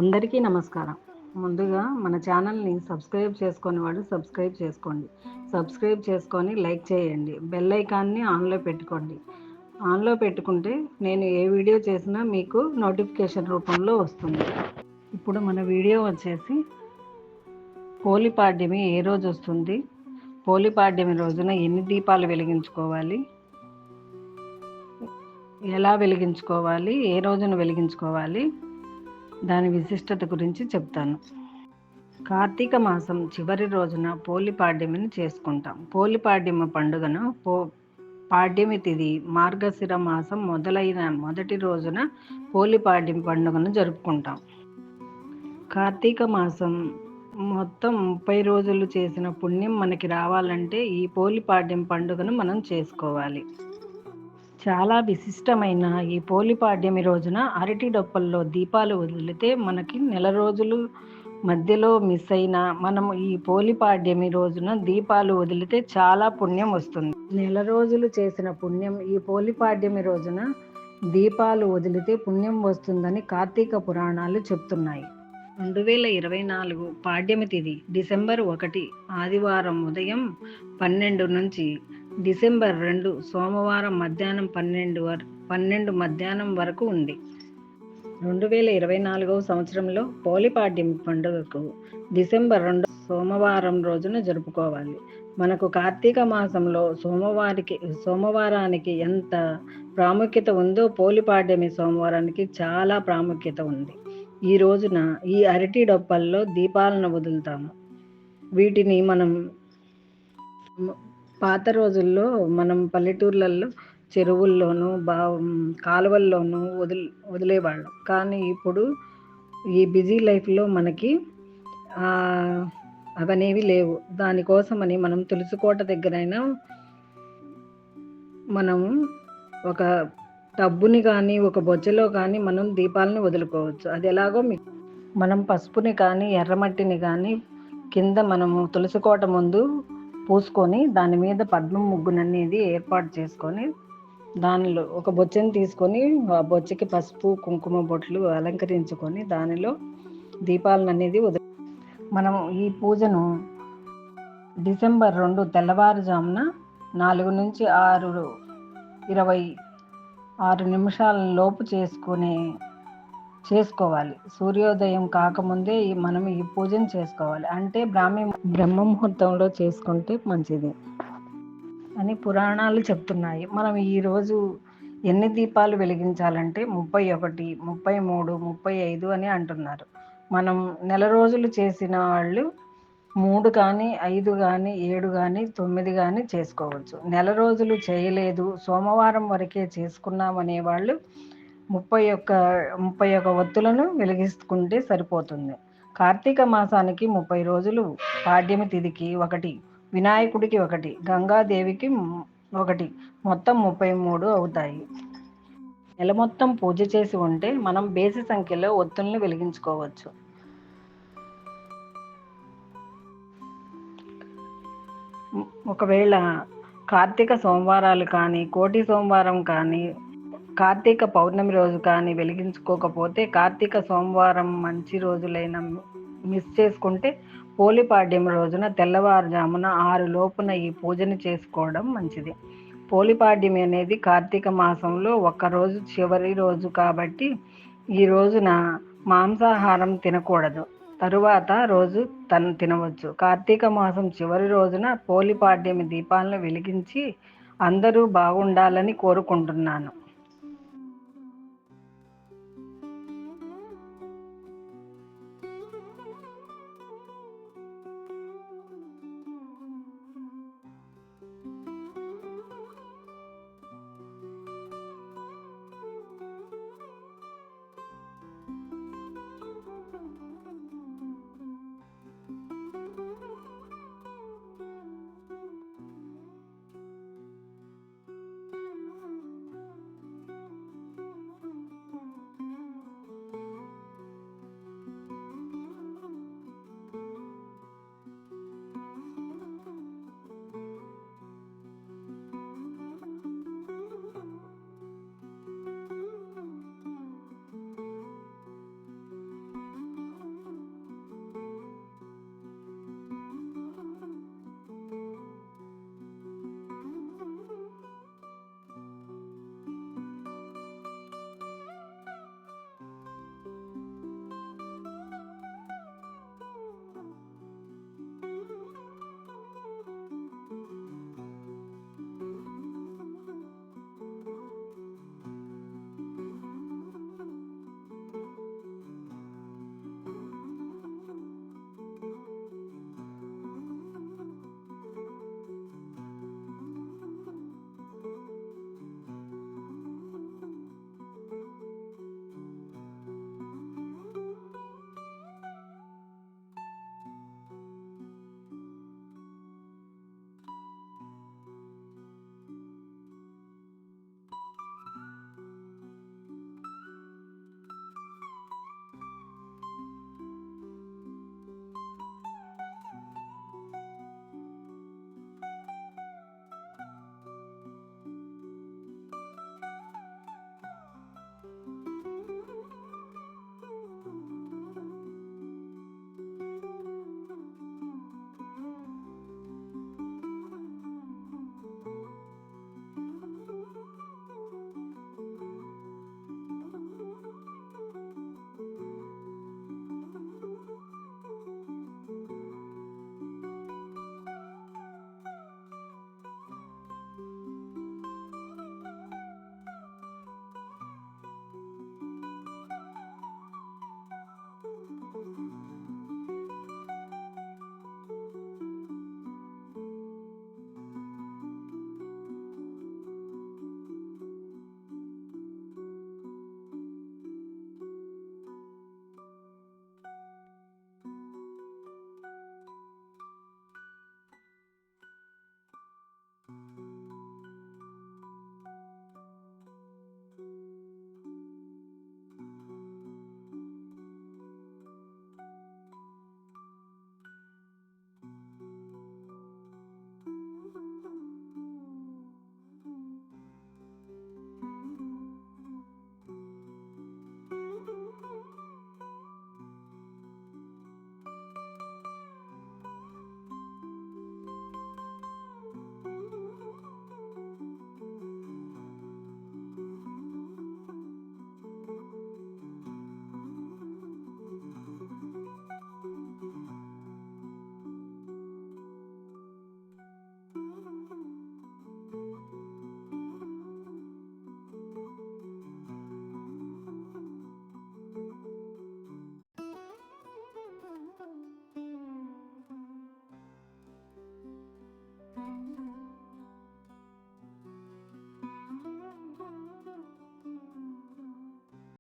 అందరికీ నమస్కారం. ముందుగా మన ఛానల్ని సబ్స్క్రైబ్ చేసుకొని వాళ్ళు సబ్స్క్రైబ్ చేసుకోండి. సబ్స్క్రైబ్ చేసుకొని లైక్ చేయండి. బెల్ ఐకాన్ని ఆన్లో పెట్టుకోండి. ఆన్లో పెట్టుకుంటే నేను ఏ వీడియో చేసినా మీకు నోటిఫికేషన్ రూపంలో వస్తుంది. ఇప్పుడు మన వీడియో వచ్చేసి పోలిపాడ్యమి ఏ రోజు వస్తుంది, పోలిపాడ్యమి రోజున ఎన్ని దీపాలు వెలిగించుకోవాలి, ఎలా వెలిగించుకోవాలి, ఏ రోజున వెలిగించుకోవాలి, దాని విశిష్టత గురించి చెప్తాను. కార్తీక మాసం చివరి రోజున పోలిపాడ్యమిని చేసుకుంటాం. పోలిపాడ్యమి పండుగను పాడ్యమి తిథి మార్గశిర మాసం మొదలైన మొదటి రోజున పోలిపాడ్యమి పండుగను జరుపుకుంటాం. కార్తీక మాసం మొత్తం 30 రోజులు చేసిన పుణ్యం మనకి రావాలంటే ఈ పోలిపాడ్యం పండుగను మనం చేసుకోవాలి. చాలా విశిష్టమైన ఈ పోలిపాడ్యమి రోజున అరటి డొప్పల్లో దీపాలు వదిలితే మనకి నెల రోజులు మధ్యలో మిస్ అయినా మనము ఈ పోలిపాడ్యమి రోజున దీపాలు వదిలితే చాలా పుణ్యం వస్తుంది. నెల రోజులు చేసిన పుణ్యం ఈ పోలిపాడ్యమి రోజున దీపాలు వదిలితే పుణ్యం వస్తుందని కార్తీక పురాణాలు చెప్తున్నాయి. 2024 పాడ్యమి తిథి డిసెంబర్ 1 ఆదివారం ఉదయం 12 నుంచి డిసెంబర్ 2 సోమవారం మధ్యాహ్నం 12 మధ్యాహ్నం వరకు ఉంది. 2024 సంవత్సరంలో పోలిపాడ్యమి పండుగకు డిసెంబర్ 2 సోమవారం రోజున జరుపుకోవాలి. మనకు కార్తీక మాసంలో సోమవారానికి ఎంత ప్రాముఖ్యత ఉందో పోలిపాడ్యమి సోమవారానికి చాలా ప్రాముఖ్యత ఉంది. ఈ రోజున ఈ అరటి డొప్పల్లో దీపాలను వదులుతాము. వీటిని మనం పాత రోజుల్లో మనం పల్లెటూర్లలో చెరువుల్లోనూ కాలువల్లోనూ వదిలేవాళ్ళం. కానీ ఇప్పుడు ఈ బిజీ లైఫ్లో మనకి అవనేవి లేవు. దానికోసమని మనం తులసికోట దగ్గరైనా మనము ఒక టబ్బుని కానీ ఒక బొచ్చలో కానీ మనం దీపాలను వదులుకోవచ్చు. అది ఎలాగో మనం పసుపుని కానీ ఎర్రమట్టిని కానీ కింద మనము తులసికోట ముందు పూసుకొని దాని మీద పద్మం ముగ్గుననేది ఏర్పాటు చేసుకొని దానిలో ఒక బొచ్చని తీసుకొని ఆ బొచ్చకి పసుపు కుంకుమ బొట్లు అలంకరించుకొని దానిలో దీపాలను అనేది మనం ఈ పూజను డిసెంబర్ 2 తెల్లవారుజామున 4 నుంచి 6 నిమిషాల లోపు చేసుకోవాలి. సూర్యోదయం కాకముందే మనం ఈ పూజను చేసుకోవాలి. అంటే బ్రహ్మ ముహూర్తంలో చేసుకుంటే మంచిది అని పురాణాలు చెప్తున్నాయి. మనం ఈరోజు ఎన్ని దీపాలు వెలిగించాలంటే 31, 33, 35 అని అంటున్నారు. మనం నెల రోజులు చేసిన వాళ్ళు 3 కానీ 5 కానీ 7 కానీ 9 కానీ చేసుకోవచ్చు. నెల రోజులు చేయలేదు, సోమవారం వరకే చేసుకున్నామనే వాళ్ళు 31 ఒత్తులను వెలిగించుకుంటే సరిపోతుంది. కార్తీక మాసానికి 30 రోజులు, పాడ్యమి తిథికి 1, వినాయకుడికి 1, గంగాదేవికి 1, మొత్తం 33 అవుతాయి. నెల మొత్తం పూజ చేసి ఉంటే మనం బేసి సంఖ్యలో ఒత్తుల్ని వెలిగించుకోవచ్చు. ఒకవేళ కార్తీక సోమవారాలు కానీ, కోటి సోమవారం కానీ, కార్తీక పౌర్ణమి రోజు కానీ వెలిగించుకోకపోతే కార్తీక సోమవారం మంచి రోజులైన మిస్ చేసుకుంటే పోలిపాడ్యం రోజున తెల్లవారుజామున 6 లోపున ఈ పూజను చేసుకోవడం మంచిది. పోలిపాడ్యమి అనేది కార్తీక మాసంలో ఒక్కరోజు చివరి రోజు కాబట్టి ఈ రోజున మాంసాహారం తినకూడదు. తరువాత రోజు తినవచ్చు. కార్తీక మాసం చివరి రోజున పోలిపాడ్యమి దీపాలను వెలిగించి అందరూ బాగుండాలని కోరుకుంటున్నాను.